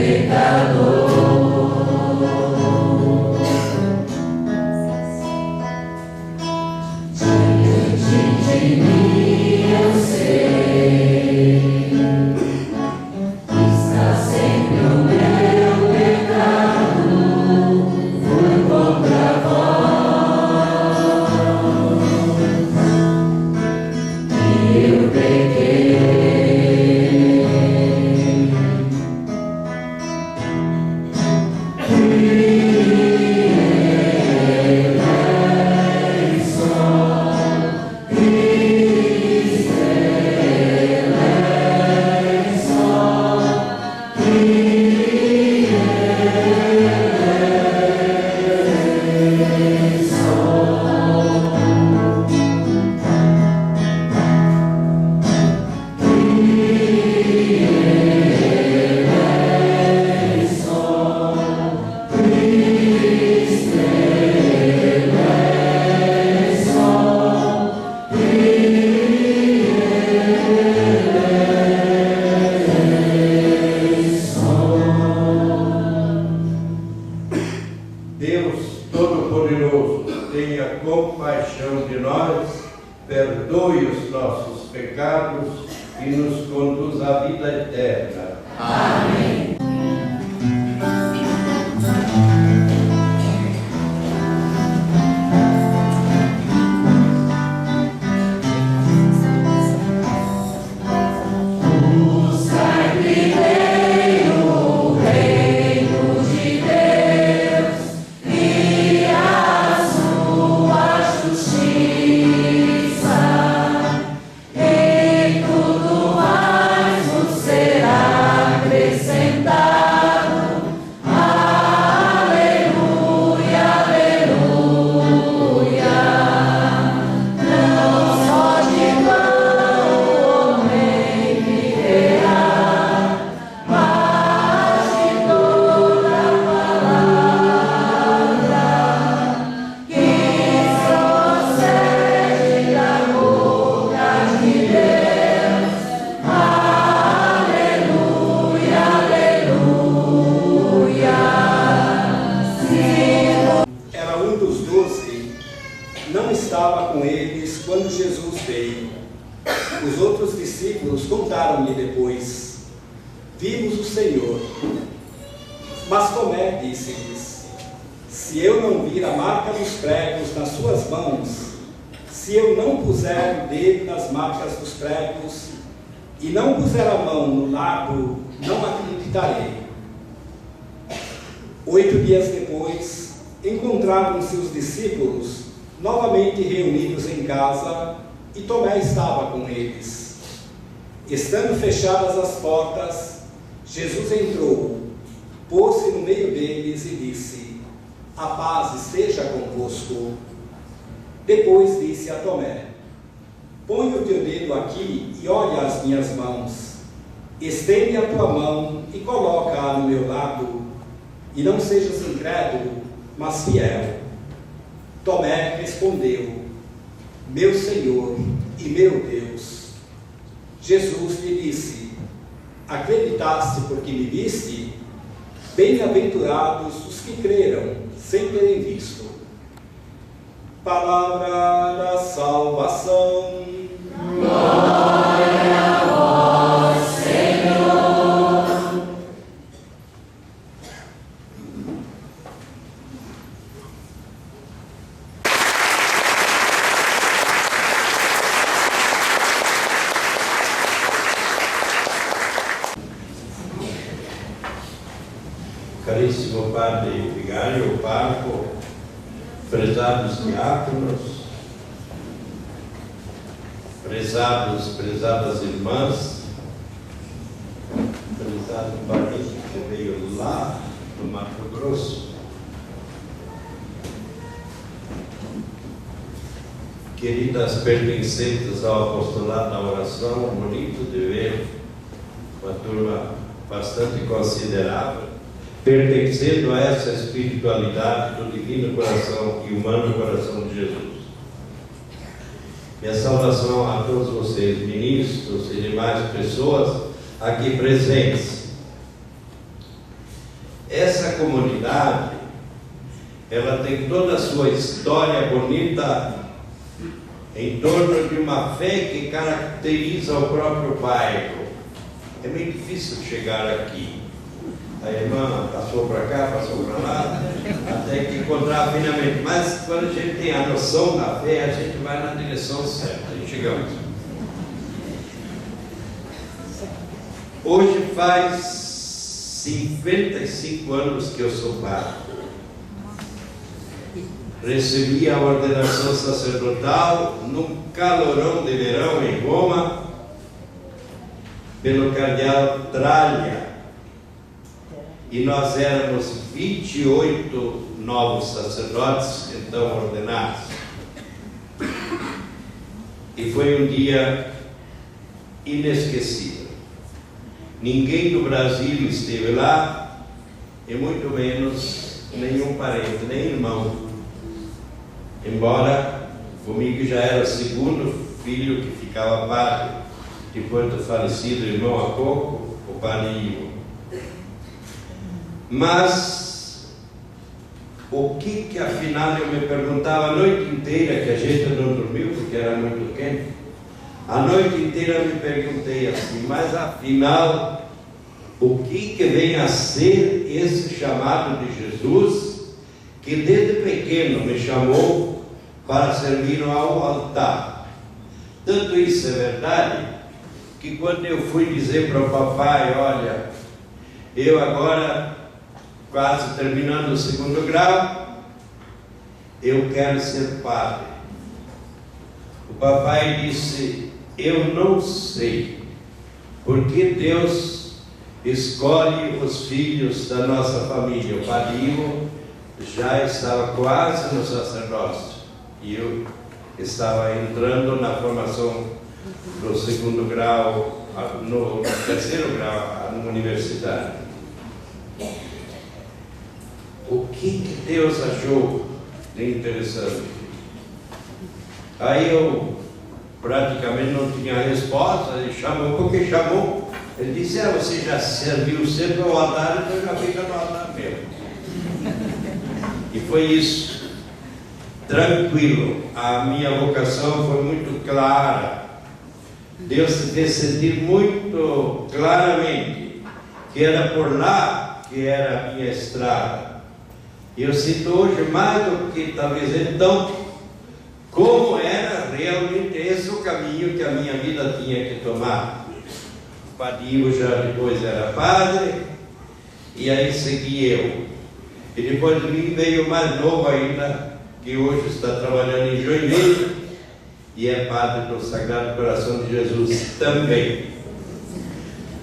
Pecador. tenha compaixão de nós, perdoe os nossos pecados e nos conduz à vida eterna. Amém. Estava com eles quando Jesus veio. Os outros discípulos contaram-lhe depois: vimos o Senhor. Mas Tomé disse-lhes: se eu não vir a marca dos pregos nas suas mãos, se eu não puser o dedo nas marcas dos pregos e não puser a mão no lado, não acreditarei. 8 dias depois, encontravam-se os discípulos novamente reunidos em casa, e Tomé estava com eles. Estando fechadas as portas, Jesus entrou, pôs-se no meio deles e disse: a paz esteja convosco. Depois disse a Tomé: põe o teu dedo aqui e olha as minhas mãos. Estende a tua mão e coloca-a no meu lado, e não sejas incrédulo, mas fiel. Tomé respondeu: meu Senhor e meu Deus. Jesus lhe disse: acreditaste porque me viste? Bem-aventurados os que creram sem terem visto. Palavra da salvação. Glória a vós, Senhor. Caríssimo Padre Vigário, Pároco, prezados diáconos, prezadas irmãs, prezado parente que veio lá do Mato Grosso, queridas pertencentes ao apostolado da oração, bonito de ver uma turma bastante considerável, pertencendo a essa espiritualidade do divino coração e humano coração de Jesus. Minha saudação a todos vocês, ministros e demais pessoas aqui presentes. Essa comunidade, ela tem toda a sua história bonita em torno de uma fé que caracteriza o próprio bairro. É meio difícil chegar aqui. A irmã passou para cá, passou para lá, até que encontrar finalmente. Mas quando a gente tem a noção da fé, a gente vai na direção certa. E chegamos. Hoje faz 55 anos que eu sou padre. Recebi a ordenação sacerdotal num calorão de verão em Roma, pelo cardeal Tralha. E nós éramos 28 novos sacerdotes, então ordenados. E foi um dia inesquecível. Ninguém do Brasil esteve lá, e muito menos nenhum parente, nem irmão. Embora comigo já era o segundo filho que ficava padre, depois do falecido irmão há pouco, o padre Ivo. Mas o que afinal eu me perguntava a noite inteira, que a gente não dormiu porque era muito quente. A noite inteira eu me perguntei assim, mas afinal, o que vem a ser esse chamado de Jesus, que desde pequeno me chamou para servir ao altar? Tanto isso é verdade, que quando eu fui dizer para o papai, olha, eu agora, quase terminando o 2º grau, eu quero ser padre. O papai disse, eu não sei porque Deus escolhe os filhos da nossa família. O padre Ivo já estava quase no sacerdócio e eu estava entrando na formação do 2º grau, no 3º grau, na universidade. O que Deus achou de interessante? Aí eu praticamente não tinha resposta. Ele chamou, porque chamou. Ele disse, você já serviu sempre ao altar, então já fica no altar mesmo. E foi isso. Tranquilo. A minha vocação foi muito clara. Deus se fez sentir muito claramente que era por lá que era a minha estrada. E eu sinto hoje mais do que talvez então, como era realmente esse o caminho que a minha vida tinha que tomar. O padre Ivo já depois era padre, e aí segui eu. E depois de mim veio o mais novo ainda, que hoje está trabalhando em Joinville, e é padre do Sagrado Coração de Jesus também.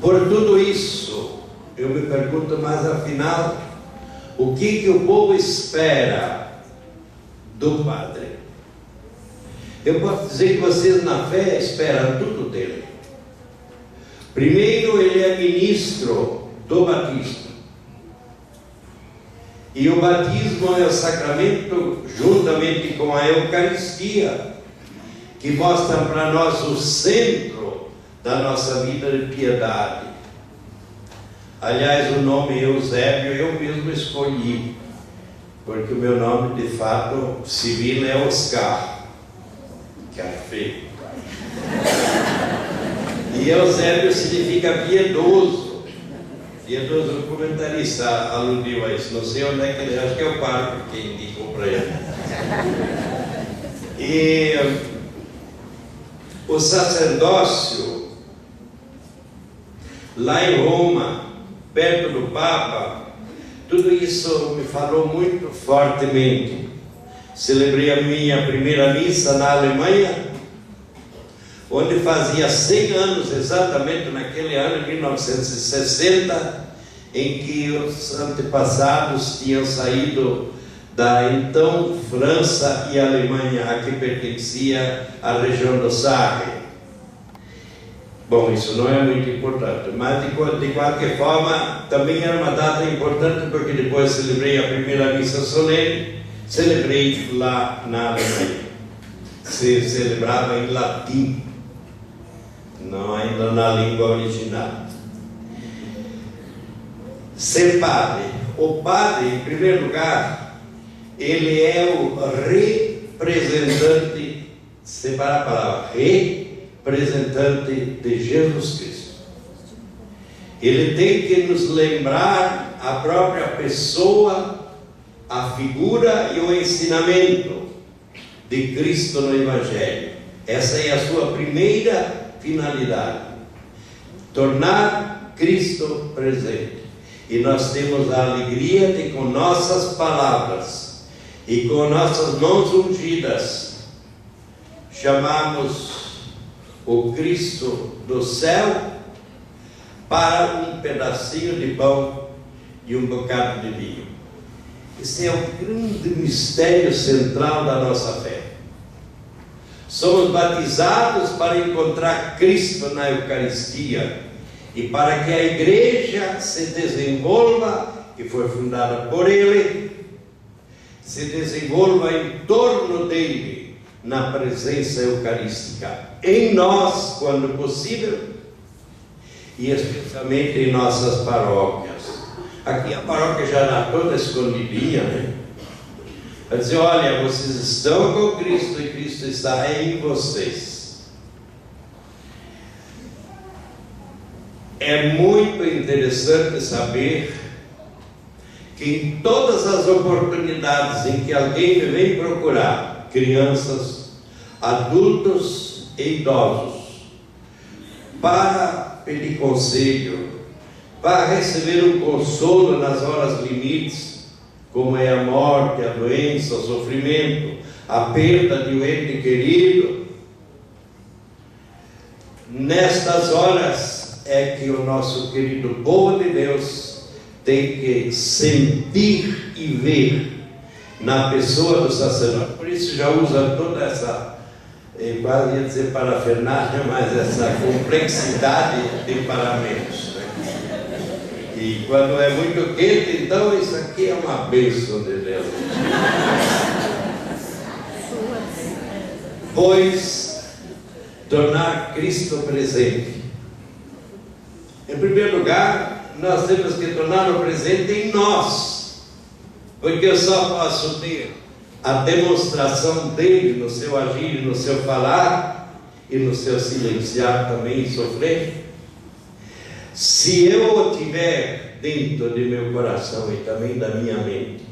Por tudo isso, eu me pergunto, mas afinal, o que o povo espera do padre? Eu posso dizer que vocês na fé esperam tudo dele. Primeiro, ele é ministro do batismo. E o batismo é o sacramento, juntamente com a Eucaristia, que mostra para nós o centro da nossa vida de piedade. Aliás, o nome Eusébio eu mesmo escolhi, porque o meu nome de fato civil é Oscar, que é feio. E Eusébio significa piedoso. Piedoso, o comentarista aludiu a isso. Não sei onde é que ele, acho que é o padre que indicou para ele. E o sacerdócio, lá em Roma, perto do Papa, tudo isso me falou muito fortemente. Celebrei a minha primeira missa na Alemanha, onde fazia 100 anos, exatamente naquele ano de 1960, em que os antepassados tinham saído da então França e Alemanha, a que pertencia à região do Sarre. Bom, isso não é muito importante, mas de qualquer forma, também era uma data importante, porque depois celebrei a primeira missa solene, celebrei lá na Alemanha. Se celebrava em latim, não ainda na língua original. Ser padre. O padre, em primeiro lugar, ele é o representante, separar a palavra, representante de Jesus Cristo. Ele tem que nos lembrar a própria pessoa, a figura e o ensinamento de Cristo no Evangelho. Essa é a sua primeira finalidade, tornar Cristo presente. E nós temos a alegria de, com nossas palavras e com nossas mãos ungidas, chamarmos o Cristo do céu para um pedacinho de pão e um bocado de vinho. Esse é o grande mistério central da nossa fé. Somos batizados para encontrar Cristo na Eucaristia e para que a igreja se desenvolva, que foi fundada por Ele, se desenvolva em torno dele, na presença eucarística, em nós, quando possível, e especialmente em nossas paróquias. Aqui a paróquia já está toda escondidinha, né? Para dizer, olha, vocês estão com Cristo e Cristo está em vocês. É muito interessante saber que em todas as oportunidades em que alguém me vem procurar, crianças, adultos e idosos, para pedir conselho, para receber um consolo nas horas limites, como é a morte, a doença, o sofrimento, a perda de um ente querido, nestas horas é que o nosso querido povo de Deus tem que sentir e ver na pessoa do sacerdote. Por isso já usa toda essa, quase ia dizer parafernália, mas essa complexidade de paramentos, né? E quando é muito quente, então isso aqui é uma bênção de Deus. Pois tornar Cristo presente. Em primeiro lugar, nós temos que torná-lo presente em nós, porque eu só posso ter a demonstração dele no seu agir, no seu falar e no seu silenciar também e sofrer, se eu o tiver dentro de meu coração e também da minha mente.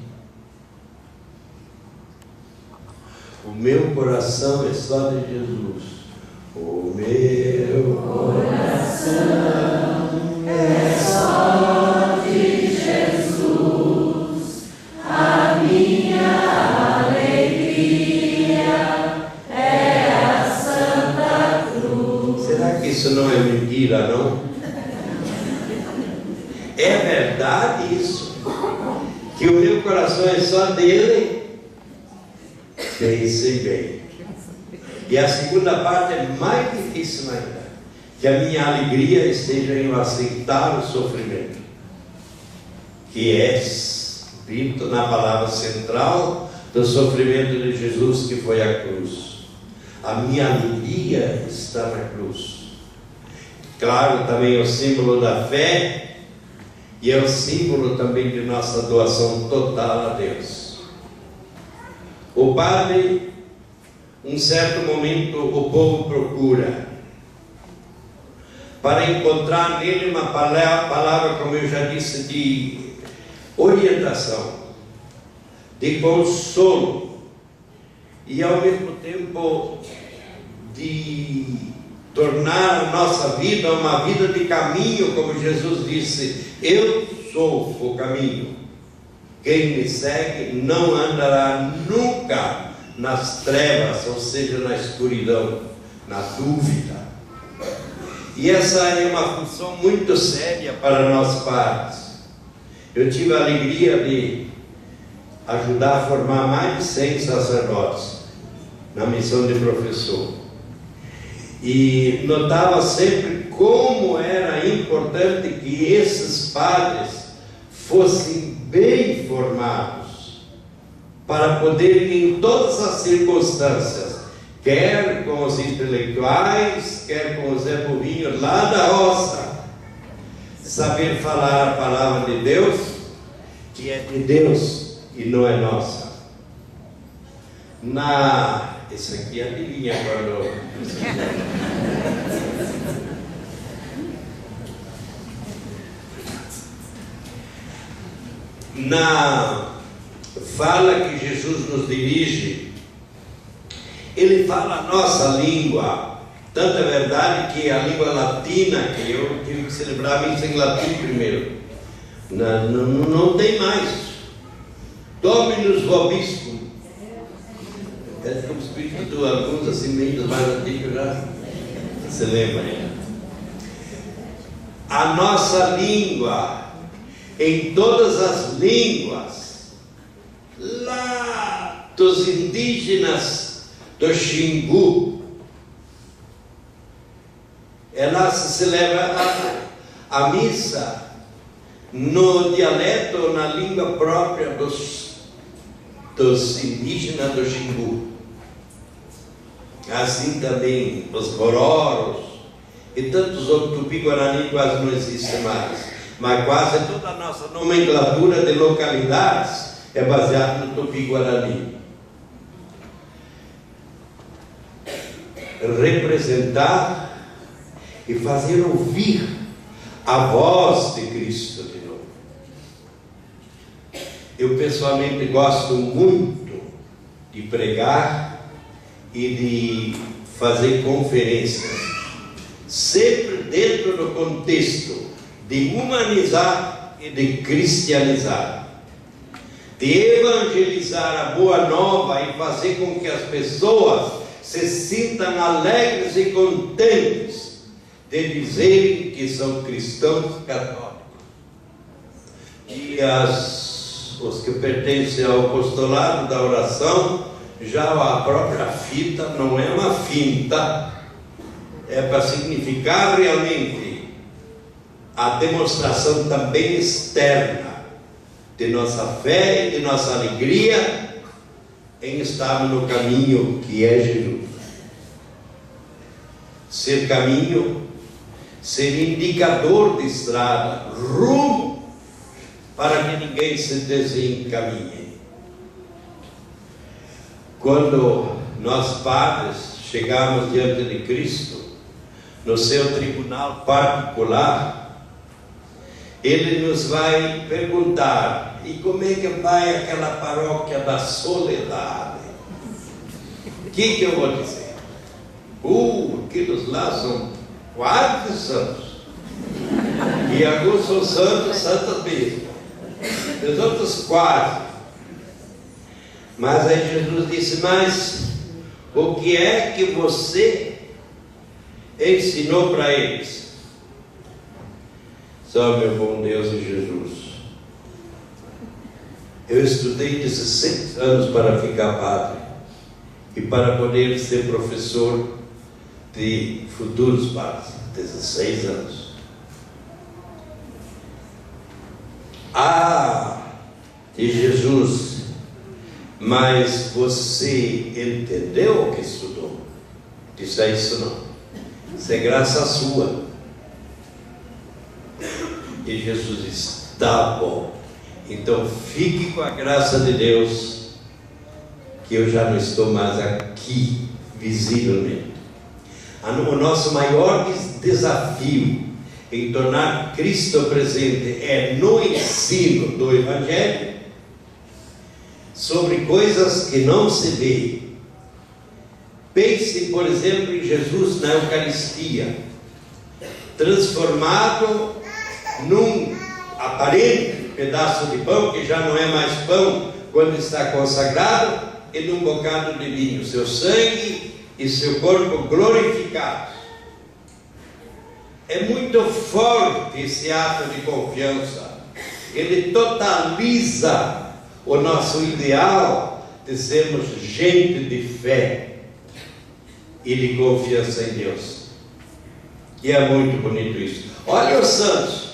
O meu coração é só de Jesus. O meu coração é só de Jesus. A minha alegria é a Santa Cruz. Será que isso não é mentira, não? É verdade isso, que o meu coração é só dele. Pense bem. E a segunda parte é mais difícil ainda, que a minha alegria esteja em eu aceitar o sofrimento, que é dito na palavra central do sofrimento de Jesus, que foi a cruz. A minha alegria está na cruz. Claro, também o símbolo da fé, e é o símbolo também de nossa doação total a Deus. O padre, um certo momento, o povo procura para encontrar nele uma palavra, como eu já disse, de orientação, de consolo e ao mesmo tempo de tornar a nossa vida uma vida de caminho, como Jesus disse: eu sou o caminho, quem me segue não andará nunca nas trevas, ou seja, na escuridão, na dúvida. E essa é uma função muito séria para nós padres. Eu tive a alegria de ajudar a formar mais de 100 sacerdotes na missão de professor, e notava sempre como era importante que esses padres fossem bem formados, para poderem em todas as circunstâncias, quer com os intelectuais, quer com o Zé Povinho lá da roça, saber falar a palavra de Deus, que é de Deus e não é nossa. Esse aqui adivinha quando na fala que Jesus nos dirige, ele fala a nossa língua. Tanto é verdade que a língua latina, que eu tive que celebrar a missa em latim primeiro, não tem mais. Dominus vobiscum. É como espírito, alguns assim meio mais antigos já se lembra. A nossa língua, em todas as línguas, lá dos indígenas do Xingu, ela se celebra a missa no dialeto ou na língua própria dos indígenas do Xingu. Assim também os Rororos e tantos outros. Tupi-Guarani quase não existe mais, mas quase toda a nossa nomenclatura de localidades é baseado no Tupi-Guarani. Representar e fazer ouvir a voz de Cristo de novo. Eu pessoalmente gosto muito de pregar e de fazer conferências, sempre dentro do contexto de humanizar e de cristianizar, de evangelizar a boa nova e fazer com que as pessoas se sintam alegres e contentes de dizerem que são cristãos católicos. E os que pertencem ao apostolado da oração, já a própria fita não é uma finta, é para significar realmente a demonstração também externa de nossa fé e de nossa alegria em estar no caminho que é Jesus. Ser caminho, ser indicador de estrada, rumo, para que ninguém se desencaminhe. Quando nós padres chegamos diante de Cristo, no seu tribunal particular, Ele nos vai perguntar: e como é que vai aquela paróquia da Soledade? O que eu vou dizer? Aqueles lá são quase santos, e alguns são santos mesmo, os outros quase. Mas aí Jesus disse: mas o que é que você ensinou para eles? Só, meu bom Deus e Jesus, eu estudei 16 anos para ficar padre e para poder ser professor de futuros padres. 16 anos. E Jesus, mas você entendeu o que estudou? Disse: é isso não, isso é graça sua. E Jesus disse: tá bom, então fique com a graça de Deus, que eu já não estou mais aqui visivelmente. O nosso maior desafio em tornar Cristo presente é no ensino do Evangelho sobre coisas que não se vê. Pense, por exemplo, em Jesus na Eucaristia, transformado num aparente pedaço de pão, que já não é mais pão quando está consagrado, e num bocado de vinho, seu sangue e seu corpo glorificados. É muito forte esse ato de confiança. Ele totaliza o nosso ideal de sermos gente de fé e de confiança em Deus. E é muito bonito isso. Olha os santos.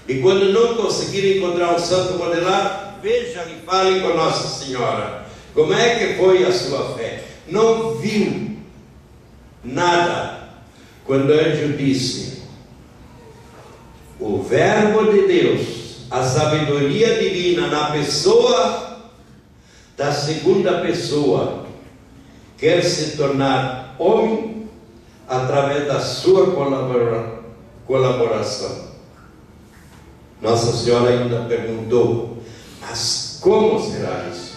E quando não conseguirem encontrar um santo modelar, vejam e falem com Nossa Senhora. Como é que foi a sua fé? Não viu nada. Quando o anjo disse: o verbo de Deus, a sabedoria divina na pessoa da segunda pessoa, quer se tornar homem através da sua colaboração. Nossa Senhora ainda perguntou: mas como será isso?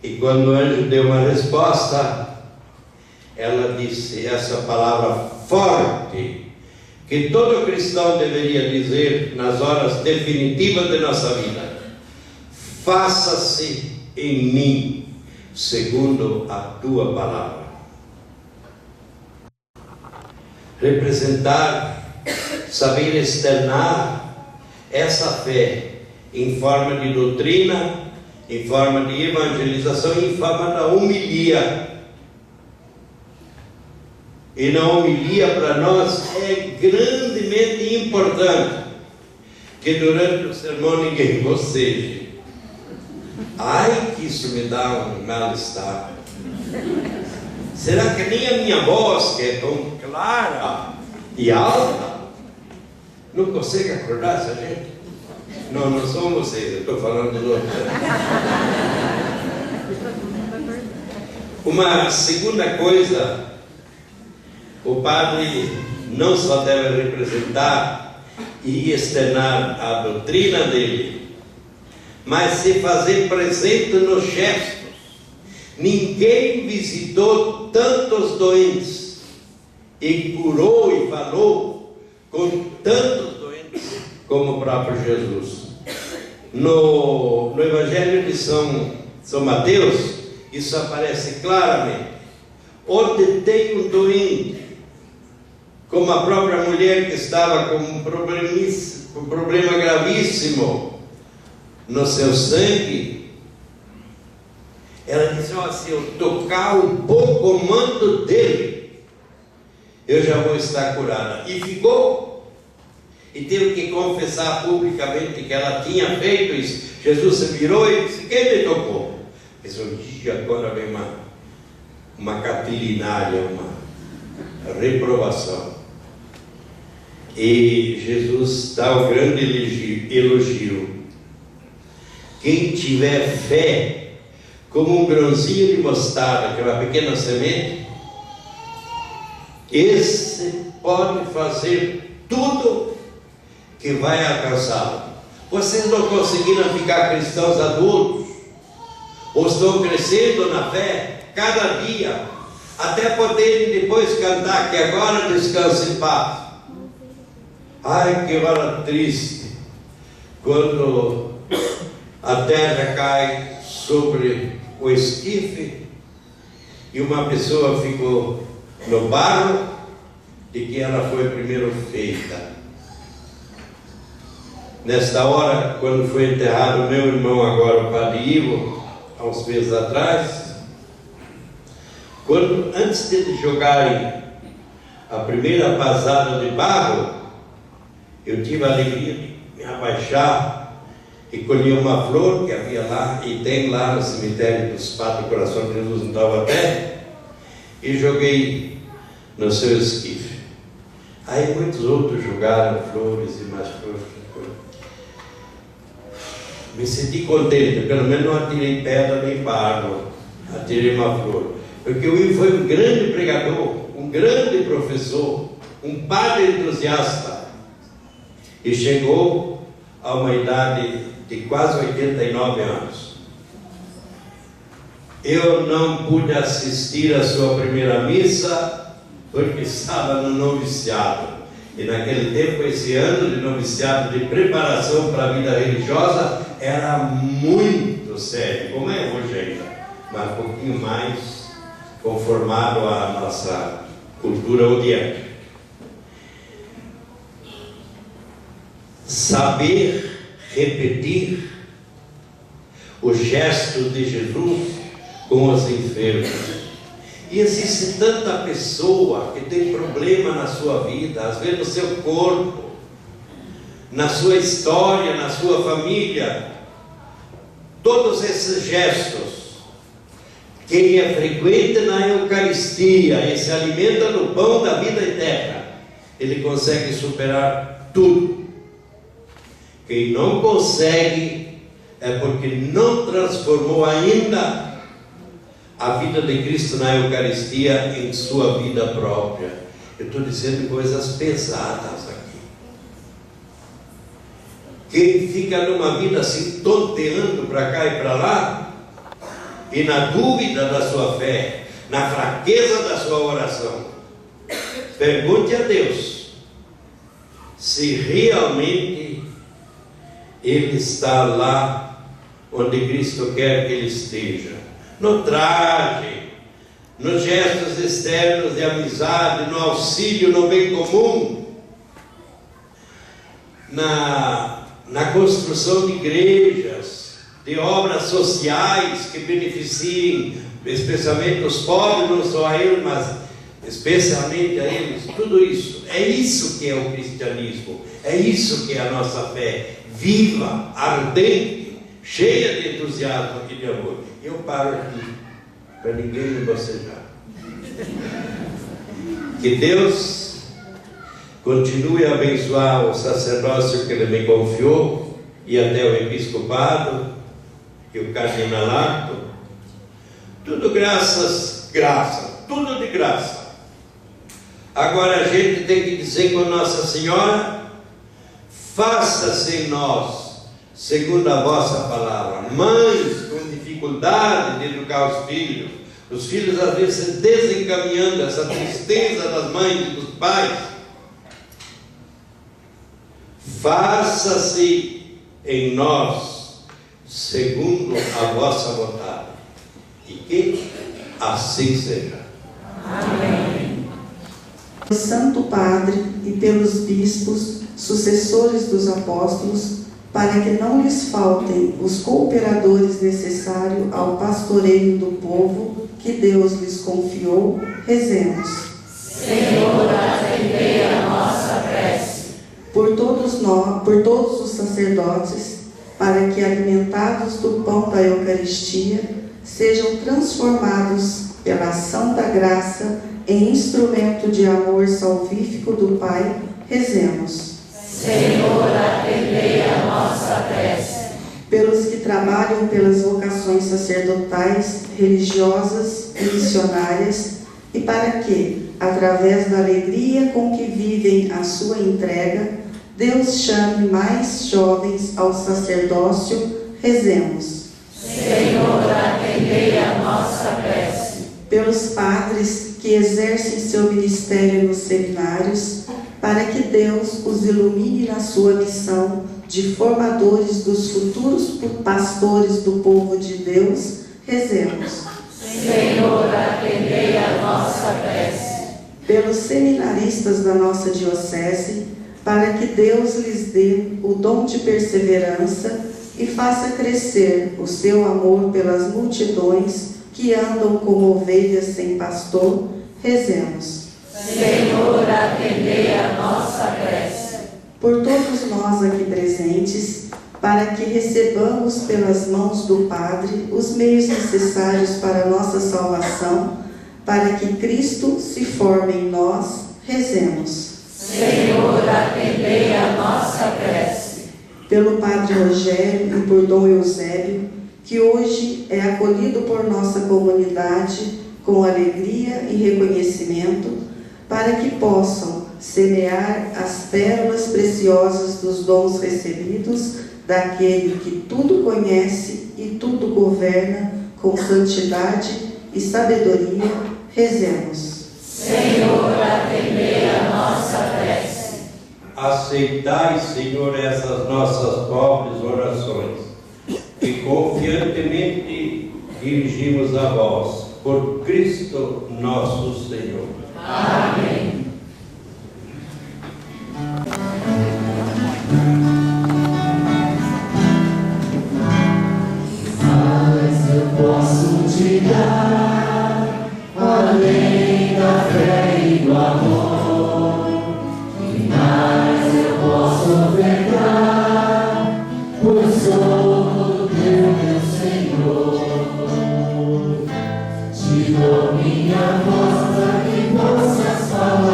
E quando o anjo deu uma resposta, ela disse essa palavra forte, que todo cristão deveria dizer nas horas definitivas de nossa vida: faça-se em mim segundo a tua palavra. Representar, saber externar essa fé em forma de doutrina, em forma de evangelização, em forma da homilia. E na homilia para nós é grandemente importante que durante o sermão ninguém boceje. Ai, que isso me dá um mal-estar. Será que nem a minha voz, que é tão clara e alta, não consegue acordar essa gente? Não, não são vocês, eu estou falando dos outros. Uma segunda coisa, o padre não só deve representar e externar a doutrina dele, mas se fazer presente nos gestos. Ninguém visitou tantos doentes e curou e falou com tantos doentes como o próprio Jesus. No Evangelho de São Mateus, isso aparece claramente. Onde tem um doente, como a própria mulher que estava com um problema gravíssimo no seu sangue, ela disse: se eu tocar um pouco o manto dele, eu já vou estar curada. E ficou. E teve que confessar publicamente que ela tinha feito isso. Jesus se virou e disse: quem me tocou? E agora vem uma catilinaria, uma reprovação. E Jesus dá um grande elogio. Quem tiver fé como um grãozinho de mostarda, que é uma pequena semente, esse pode fazer tudo que vai alcançá-lo. Vocês não conseguiram ficar cristãos adultos, ou estão crescendo na fé cada dia, até poderem depois cantar que agora descansa em paz. Ai, que hora triste quando a terra cai sobre o esquife e uma pessoa ficou no barro de que ela foi primeiro feita. Nesta hora, quando foi enterrado meu irmão agora, o padre Ivo, há uns meses atrás, antes de jogarem a primeira pasada de barro, eu tive a alegria de me abaixar e colher uma flor que havia lá, e tem lá no cemitério dos Padres do Coração de Jesus, em Taubaté, e joguei no seu esquife. Aí muitos outros jogaram flores e mais flores. Me senti contente, pelo menos não atirei pedra nem barro, atirei uma flor. Porque o Ivo foi um grande pregador, um grande professor, um padre entusiasta, e chegou a uma idade de quase 89 anos. Eu não pude assistir à sua primeira missa, porque estava no noviciado. E naquele tempo, esse ano de noviciado, de preparação para a vida religiosa, era muito sério, como é hoje ainda, mas um pouquinho mais conformado à nossa cultura odiante. Saber repetir os gestos de Jesus com os enfermos. E existe tanta pessoa que tem problema na sua vida, às vezes no seu corpo, na sua história, na sua família. Todos esses gestos, quem é frequente na Eucaristia e se alimenta do pão da vida eterna, ele consegue superar tudo. Quem não consegue é porque não transformou ainda a vida de Cristo na Eucaristia em sua vida própria. Eu estou dizendo coisas pesadas aqui. Quem fica numa vida assim, tonteando para cá e para lá, e na dúvida da sua fé, na fraqueza da sua oração, pergunte a Deus se realmente Ele está lá onde Cristo quer que Ele esteja. No traje, nos gestos externos de amizade, no auxílio no bem comum, na construção de igrejas, de obras sociais que beneficiem especialmente os pobres, não só a eles, mas especialmente a eles. Tudo isso, é isso que é o cristianismo, é isso que é a nossa fé, viva, ardente, cheia de entusiasmo e de amor. Eu paro aqui, para ninguém me bocejar. Que Deus continue a abençoar o sacerdócio que Ele me confiou, e até o episcopado e o cardinalato, tudo graça, tudo de graça. Agora a gente tem que dizer com Nossa Senhora: faça-se em nós, segundo a vossa palavra. Mães com dificuldade de educar os filhos às vezes se desencaminhando, essa tristeza das mães e dos pais. Faça-se em nós, segundo a vossa vontade, e que assim seja. Amém. Pelo Santo Padre e pelos bispos, sucessores dos apóstolos, para que não lhes faltem os cooperadores necessários ao pastoreio do povo que Deus lhes confiou, rezemos. Senhor, atendei a nossa prece. Por todos os sacerdotes, para que, alimentados do pão da Eucaristia, sejam transformados pela ação da graça em instrumento de amor salvífico do Pai, rezemos. Senhor, atendei a nossa prece. Pelos que trabalham pelas vocações sacerdotais, religiosas e missionárias, e para que, através da alegria com que vivem a sua entrega, Deus chame mais jovens ao sacerdócio, rezemos. Senhor, atendei a nossa prece. Pelos padres que exercem seu ministério nos seminários, para que Deus os ilumine na sua missão de formadores dos futuros pastores do povo de Deus, rezemos. Senhor, atendei a nossa prece. Pelos seminaristas da nossa diocese, para que Deus lhes dê o dom de perseverança e faça crescer o seu amor pelas multidões que andam como ovelhas sem pastor, rezemos. Senhor, atendei a nossa prece. Por todos nós aqui presentes, para que recebamos pelas mãos do Padre os meios necessários para a nossa salvação, para que Cristo se forme em nós, rezemos. Senhor, atendei a nossa prece. Pelo Padre Rogério e por Dom Eusébio, que hoje é acolhido por nossa comunidade com alegria e reconhecimento, para que possam semear as pérolas preciosas dos dons recebidos daquele que tudo conhece e tudo governa com santidade e sabedoria, rezemos. Senhor, atendei a nossa prece. Aceitai, Senhor, essas nossas pobres orações, que confiantemente dirigimos a vós, por Cristo nosso Senhor. Amém. Mas eu posso te dar, além da fé e do amor, e mais eu posso ofertar, pois sou teu meu Senhor. Te dou minha voz para que possas falar.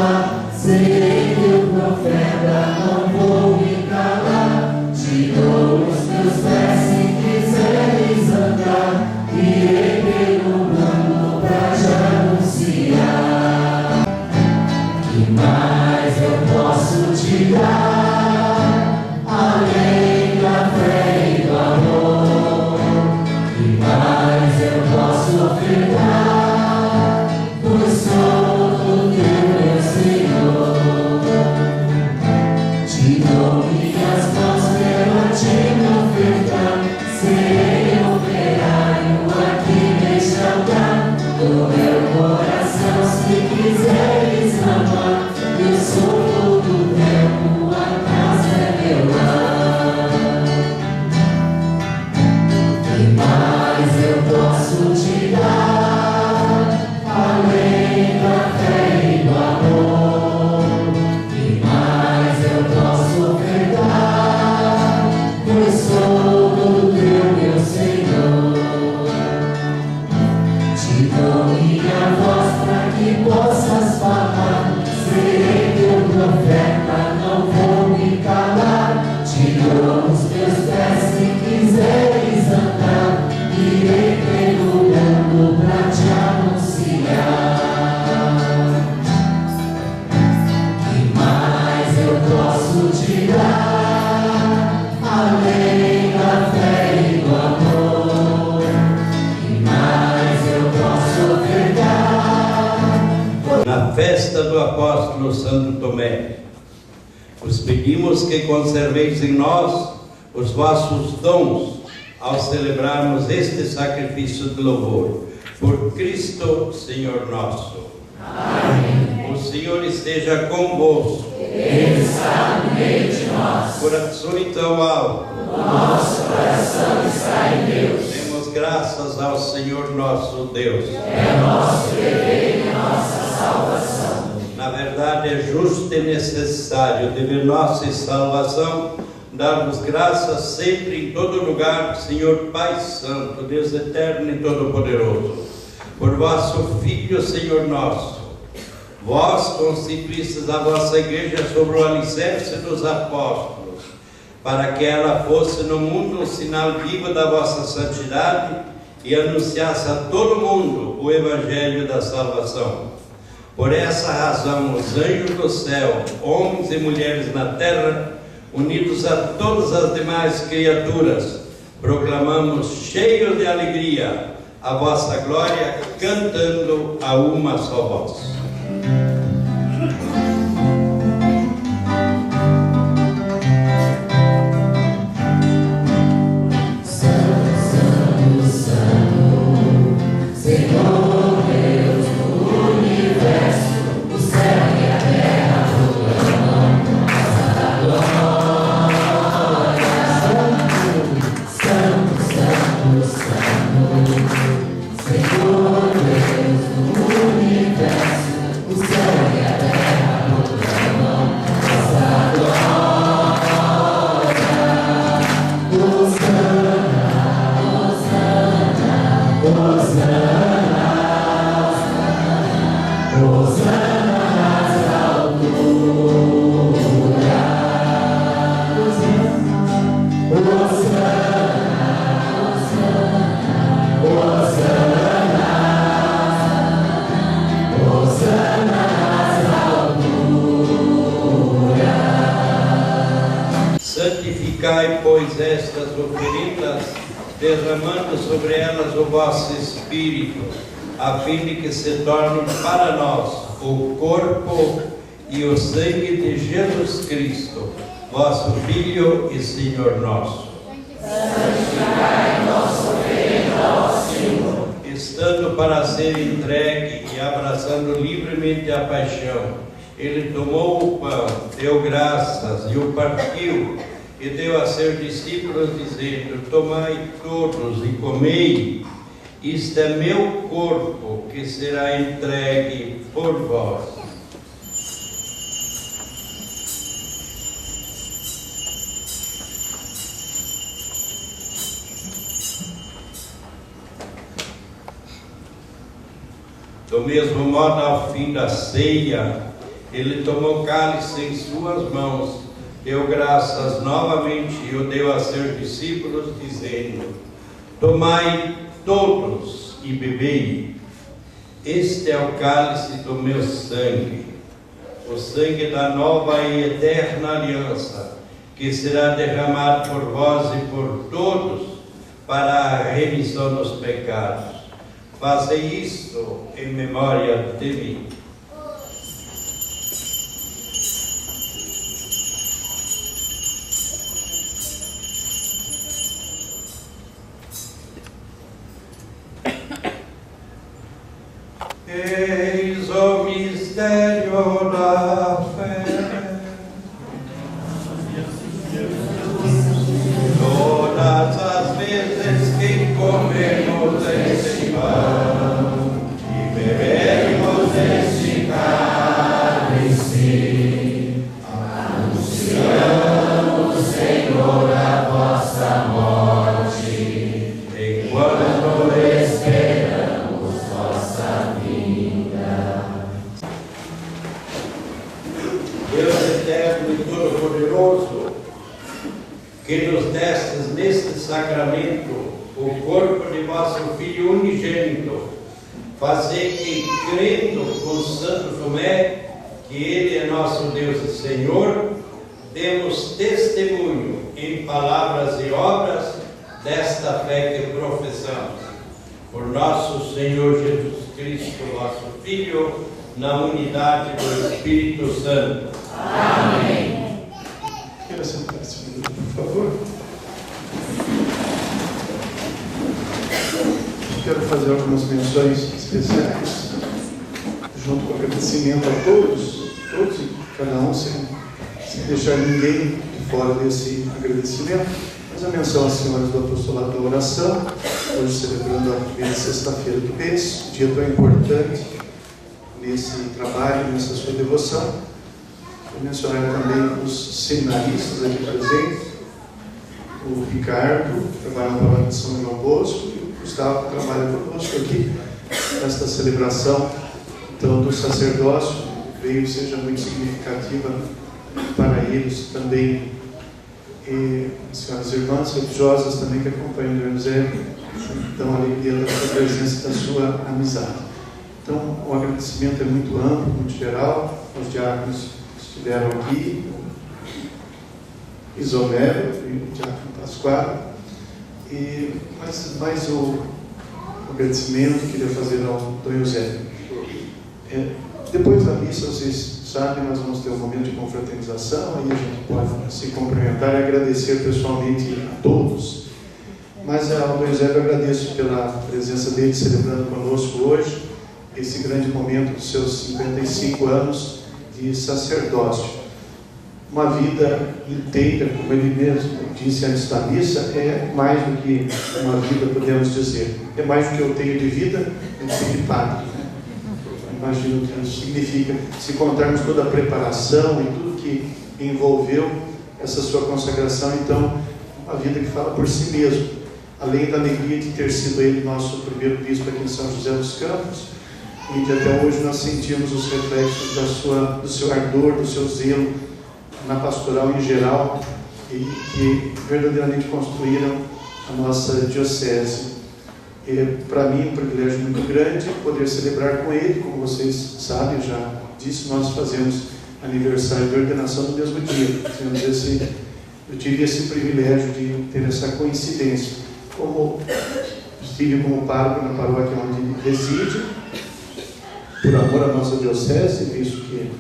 pedimos que conserveis em nós os vossos dons ao celebrarmos este sacrifício de louvor. Por Cristo, Senhor nosso. Amém. O Senhor esteja convosco. Ele está no meio de nós. Corações ao alto. O nosso coração está em Deus. Demos graças ao Senhor nosso Deus. É nosso dever e nossa salvação. Na verdade, é justo e necessário, dever nossa e salvação, dar-vos graças sempre em todo lugar, Senhor Pai Santo, Deus eterno e todo-poderoso, por vosso Filho, Senhor nosso. Vós constituístes a vossa igreja sobre o alicerce dos apóstolos, para que ela fosse no mundo um sinal vivo da vossa santidade e anunciasse a todo mundo o evangelho da salvação. Por essa razão, os anjos do céu, homens e mulheres na terra, unidos a todas as demais criaturas, proclamamos cheios de alegria a vossa glória, cantando a uma só voz. Santificai, pois, estas oferendas, derramando sobre elas o vosso Espírito, a fim de que se tornem para nós o corpo e o sangue de Jesus Cristo, vosso Filho e Senhor nosso. Santificai nossa oferenda ao Senhor. Estando para ser entregue e abraçando livremente a paixão, ele tomou o pão, deu graças e o partiu, e deu a seus discípulos, dizendo: tomai todos e comei, isto é meu corpo, que será entregue por vós. Do mesmo modo, ao fim da ceia, ele tomou o cálice em suas mãos, deu graças novamente e o deu a seus discípulos, dizendo: tomai todos e bebei, este é o cálice do meu sangue, o sangue da nova e eterna aliança, que será derramado por vós e por todos para a remissão dos pecados. Fazei isto em memória de mim. Eis o mistério da fé. Todas as vezes que comemos este pão e bebemos este cálice, anunciamos, Senhor, a vossa morte, enquanto esperamos vossa vinda. Deus eterno e todo-poderoso, que nos destes neste sacramento o corpo de vosso Filho unigênito, fazei que, crendo com Santo Tomé que Ele é nosso Deus e Senhor, demos testemunho em palavras e obras desta fé que professamos. Por nosso Senhor Jesus Cristo, vosso Filho, na unidade do Espírito Santo. Amém. Queira sentar-se, por favor. Quero fazer algumas menções especiais, junto com agradecimento a todos e cada um, sem deixar ninguém de fora desse agradecimento. Mas a menção às senhoras do apostolado da oração, hoje celebrando a primeira sexta-feira do mês, dia tão importante nesse trabalho, nessa sua devoção. Vou mencionar também os seminaristas aqui presentes, o Ricardo, que trabalha na paróquia de São João Bosco, e o Gustavo, que trabalha conosco aqui nesta celebração então, do sacerdócio, creio que seja muito significativa para eles também. E as senhoras irmãs religiosas também que acompanham o Evangelho, dão alegria da sua presença e da sua amizade. Então, o agradecimento é muito amplo, muito geral, aos diáconos que estiveram aqui, Isomero e o diácono Pasquale, mas o agradecimento que queria fazer ao Dom Eusébio. Depois da missa, vocês sabem, nós vamos ter um momento de confraternização, aí a gente pode se cumprimentar e agradecer pessoalmente a todos. Mas ao Dom Eusébio agradeço pela presença dele celebrando conosco hoje esse grande momento dos seus 55 anos de sacerdócio. Uma vida inteira, como ele mesmo disse antes da missa, é mais do que uma vida, podemos dizer. É mais do que eu tenho de vida, eu tenho de padre. Imagino que isso significa, se contarmos toda a preparação e tudo que envolveu essa sua consagração, então, uma vida que fala por si mesmo. Além da alegria de ter sido ele nosso primeiro bispo aqui em São José dos Campos, e de até hoje nós sentimos os reflexos do seu ardor, do seu zelo na pastoral em geral, e que verdadeiramente construíram a nossa diocese. Para mim é um privilégio muito grande poder celebrar com ele, como vocês sabem, já disse, nós fazemos aniversário de ordenação no mesmo dia. Eu tive esse privilégio de ter essa coincidência. Como estive como pároco na paróquia onde ele reside, por amor à nossa diocese, visto que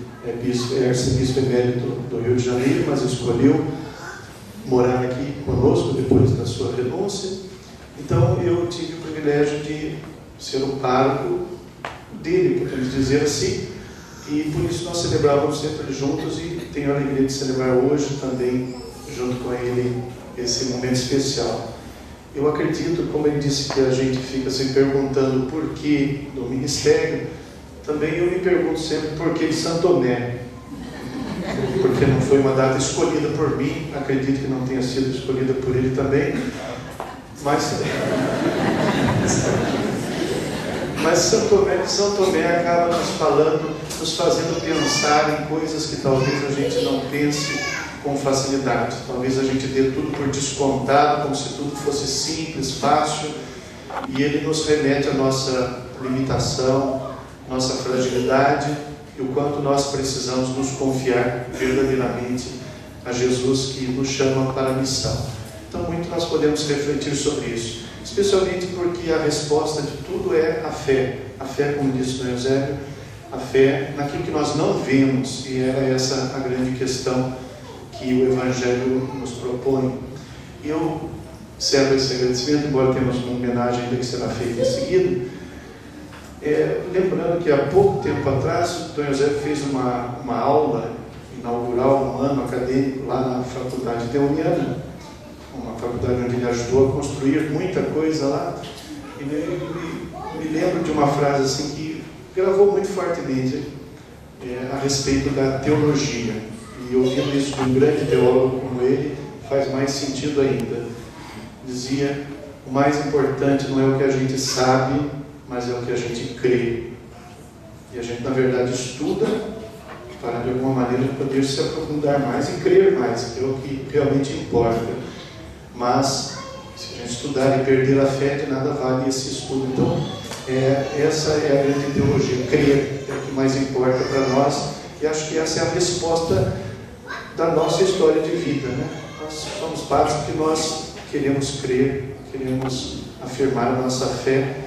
é arcebispo emérito do Rio de Janeiro, mas escolheu morar aqui conosco depois da sua renúncia. Então eu tive o privilégio de ser o pároco dele, podemos dizer assim, e por isso nós celebrávamos sempre juntos e tenho a alegria de celebrar hoje também junto com ele esse momento especial. Eu acredito, como ele disse que a gente fica se perguntando por que do ministério, também eu me pergunto sempre por que de Santo Tomé, porque não foi uma data escolhida por mim, acredito que não tenha sido escolhida por ele também, mas São Tomé acaba nos falando, nos fazendo pensar em coisas que talvez a gente não pense com facilidade. Talvez a gente dê tudo por descontado, como se tudo fosse simples, fácil, e ele nos remete à nossa limitação, nossa fragilidade e o quanto nós precisamos nos confiar verdadeiramente a Jesus que nos chama para a missão. Então, muito nós podemos refletir sobre isso, especialmente porque a resposta de tudo é a fé. A fé, como disse o Dom Eusébio, a fé naquilo que nós não vemos, e era essa a grande questão que o Evangelho nos propõe. Eu servo esse agradecimento, embora temos uma homenagem ainda que será feita em seguida, lembrando que há pouco tempo atrás o Dom Eusébio fez uma aula inaugural, um ano acadêmico lá na Faculdade Teoniana, uma faculdade onde ele ajudou a construir muita coisa lá, e me lembro de uma frase assim que gravou muito fortemente a respeito da teologia, e ouvindo isso de um grande teólogo como ele, faz mais sentido ainda. Dizia: o mais importante não é o que a gente sabe, mas é o que a gente crê. E a gente, na verdade, estuda para, de alguma maneira, poder se aprofundar mais e crer mais, que é o que realmente importa. Mas, se a gente estudar e perder a fé, de nada vale esse estudo. Então, essa é a grande teologia. Crer é o que mais importa para nós. E acho que essa é a resposta da nossa história de vida, né? Nós somos padres porque nós queremos crer, queremos afirmar a nossa fé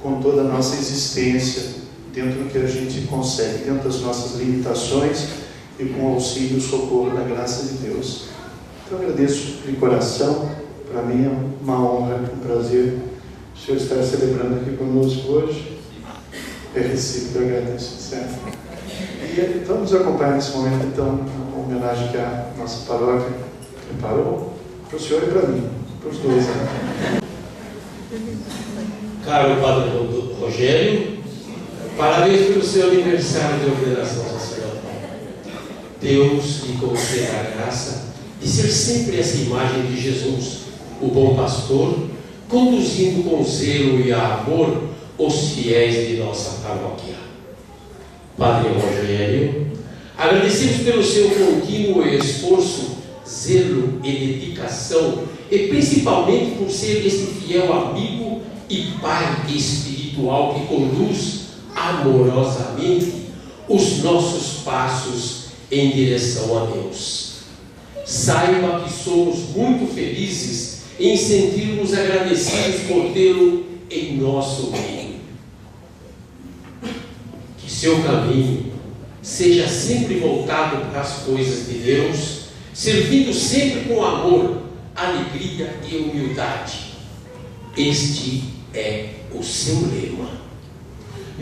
com toda a nossa existência, dentro do que a gente consegue, dentro das nossas limitações e com o auxílio e o socorro da graça de Deus. Então eu agradeço de coração. Para mim é uma honra, um prazer o senhor estar celebrando aqui conosco hoje. É recíproco, eu agradeço, certo? E vamos acompanhar nesse momento, então, uma homenagem que a nossa paróquia preparou para o senhor e para mim, para os dois. Né? Caro Padre Rogério, parabéns pelo seu aniversário de ordenação sacerdotal. Deus lhe conceda a graça de ser sempre essa imagem de Jesus, o bom pastor, conduzindo com zelo e amor os fiéis de nossa paróquia. Padre Rogério, agradecemos pelo seu contínuo esforço, zelo e dedicação, e principalmente por ser este fiel amigo e pai espiritual que conduz amorosamente os nossos passos em direção a Deus. Saiba que somos muito felizes em sentirmos agradecidos por tê-lo em nosso meio. Que seu caminho seja sempre voltado para as coisas de Deus, servindo sempre com amor, alegria e humildade. Este é o seu lema.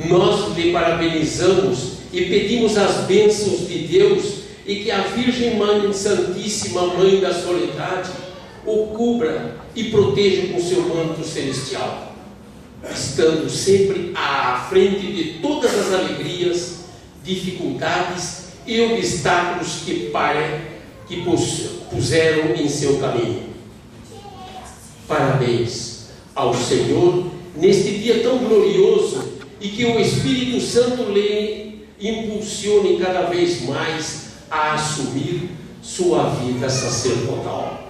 Nós lhe parabenizamos e pedimos as bênçãos de Deus e que a Virgem Mãe Santíssima, Mãe da Soledade, o cubra e proteja com seu manto celestial, estando sempre à frente de todas as alegrias, dificuldades e obstáculos que puseram em seu caminho. Parabéns ao Senhor neste dia tão glorioso e que o Espírito Santo lhe impulsione cada vez mais a assumir sua vida sacerdotal.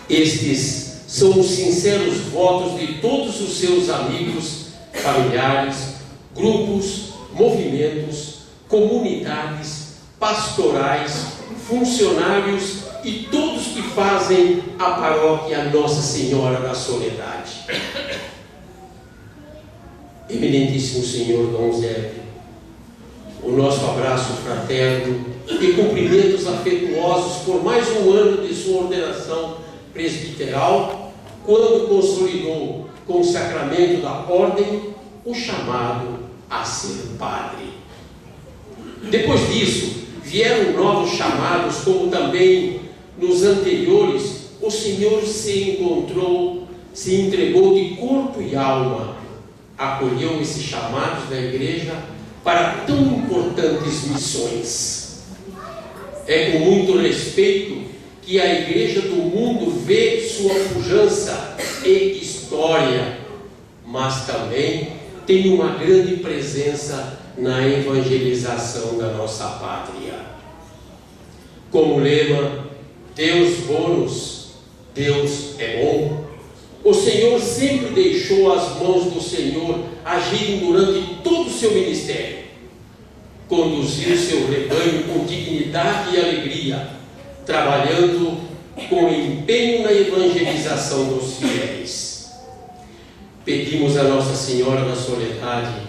Estes são os sinceros votos de todos os seus amigos, familiares, grupos, movimentos, comunidades, pastorais, funcionários e todos que fazem a paróquia Nossa Senhora da Soledade. Eminentíssimo Senhor Dom Zébio, o nosso abraço fraterno e cumprimentos afetuosos por mais um ano de sua ordenação presbiteral, quando consolidou com o sacramento da ordem o chamado a ser padre. Depois disso, vieram novos chamados, como também nos anteriores, o Senhor se entregou de corpo e alma, acolheu esses chamados da igreja para tão importantes missões. É com muito respeito que a igreja do mundo vê sua pujança e história, mas também tem uma grande presença na evangelização da nossa pátria. Como lema, Deus bonus, Deus é bom, o Senhor sempre deixou as mãos do Senhor agirem durante todo o seu ministério. Conduziu seu rebanho com dignidade e alegria, trabalhando com empenho na evangelização dos fiéis. Pedimos a Nossa Senhora da Soledade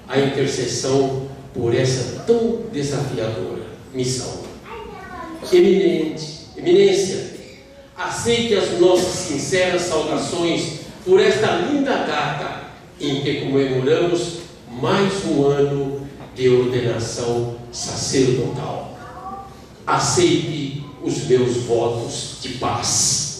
a intercessão por essa tão desafiadora missão. Eminência, aceite as nossas sinceras saudações por esta linda data em que comemoramos mais um ano de ordenação sacerdotal. Aceite os meus votos de paz.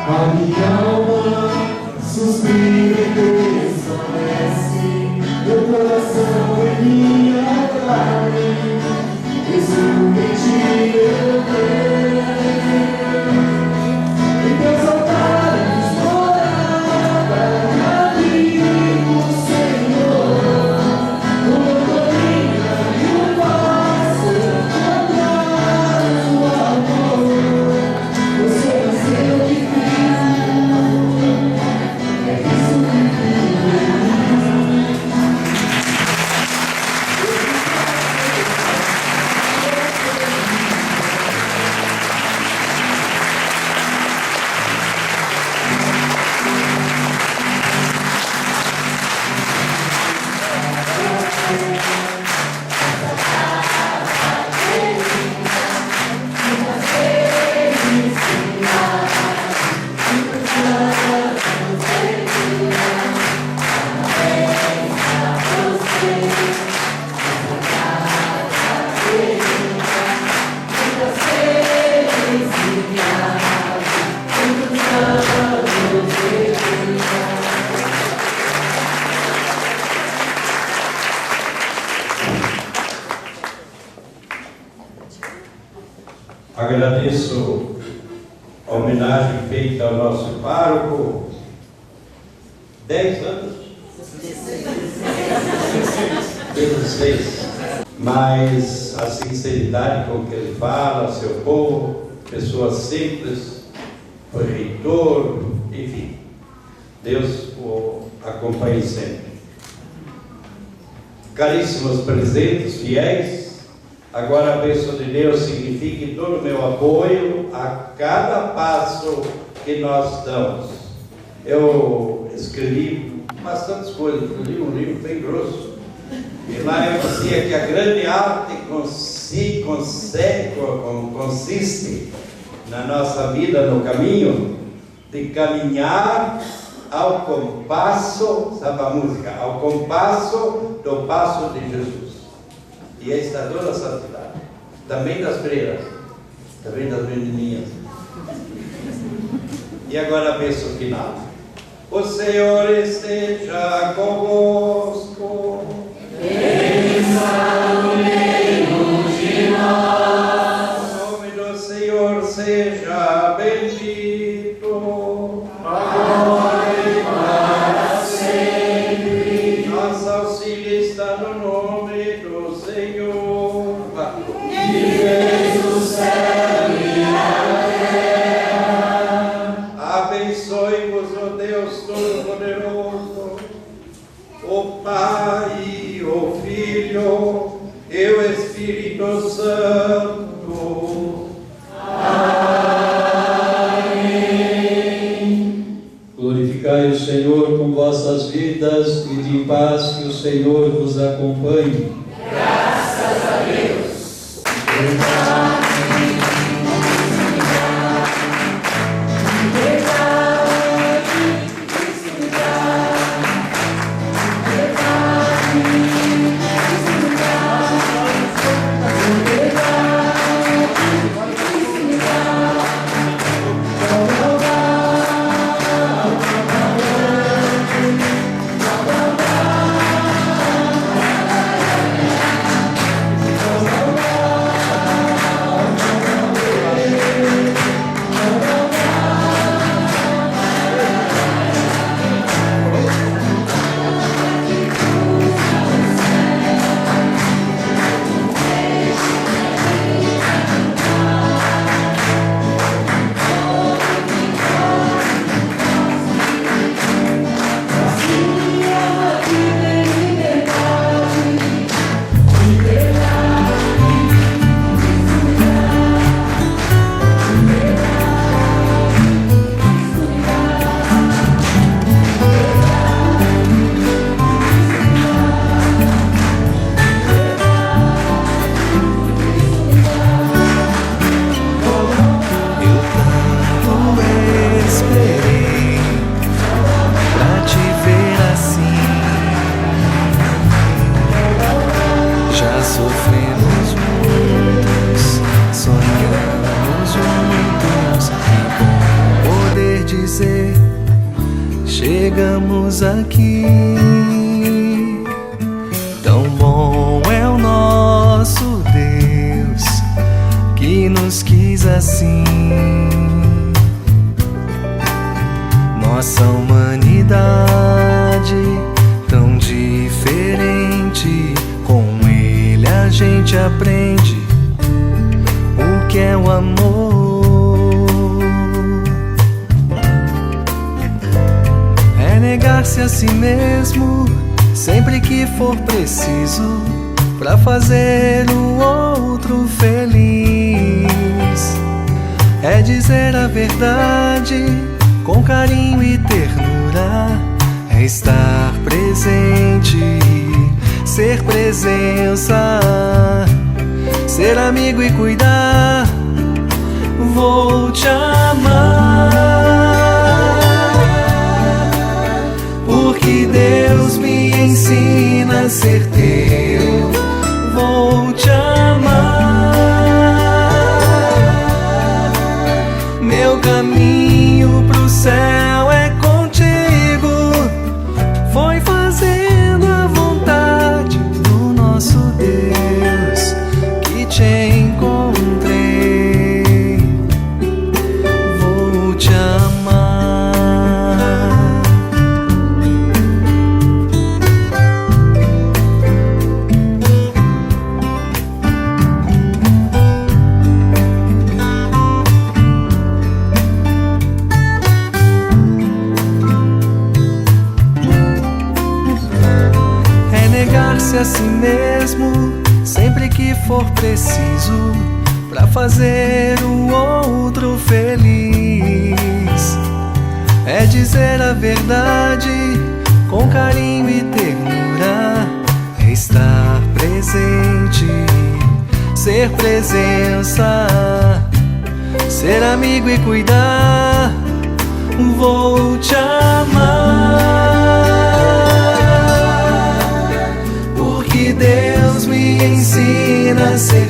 A minha alma suspira e desfalece, meu coração é minha carne, resumo em ti eu creio. Em teus altares morada, amigo Senhor, tua doutrina Agradeço a homenagem feita ao nosso pároco. 10 anos? 16. Mas a sinceridade com que ele fala, seu povo, pessoa simples, foi reitor, enfim. Deus o acompanhe sempre. Caríssimos presentes, fiéis, agora a bênção de Deus signifique todo o meu apoio a cada passo que nós damos. Eu escrevi bastantes coisas, escrevi um livro bem grosso, e lá eu dizia que a grande arte consiste na nossa vida, no caminho, de caminhar ao compasso, sabe a música? Ao compasso do passo de Jesus. E aí está toda a santidade, também das freiras, também das menininhas. E agora a bênção final. O Senhor esteja convosco. Ele está no meio de nós. O nome do Senhor seja bendito. Agora e para sempre. Nosso auxílio está no nome do Senhor, Que fez o céu e a terra. Abençoe-vos o Deus Todo-Poderoso, o Pai, o Filho e o Espírito Santo. Amém. Glorificai o Senhor com vossas vidas e de paz que o Senhor vos acompanhe. Graças a Deus. Chegamos aqui, tão bom é o nosso Deus que nos quis assim. Nossa humanidade tão diferente, com Ele a gente aprende o que é o amor. Negar-se a si mesmo sempre que for preciso, pra fazer o outro feliz. É dizer a verdade com carinho e ternura, é estar presente, ser presença, ser amigo e cuidar. Vou te amar, porque Deus me ensina a ser teu. Vou te amar, meu caminho pro céu é contigo. Foi fazendo a vontade do nosso Deus que te encontrei. esquece a si mesmo sempre que for preciso pra fazer o outro feliz. É dizer a verdade com carinho e ternura, é estar presente, ser presença, ser amigo e cuidar. Vou te amar, porque Deus me ensina a ser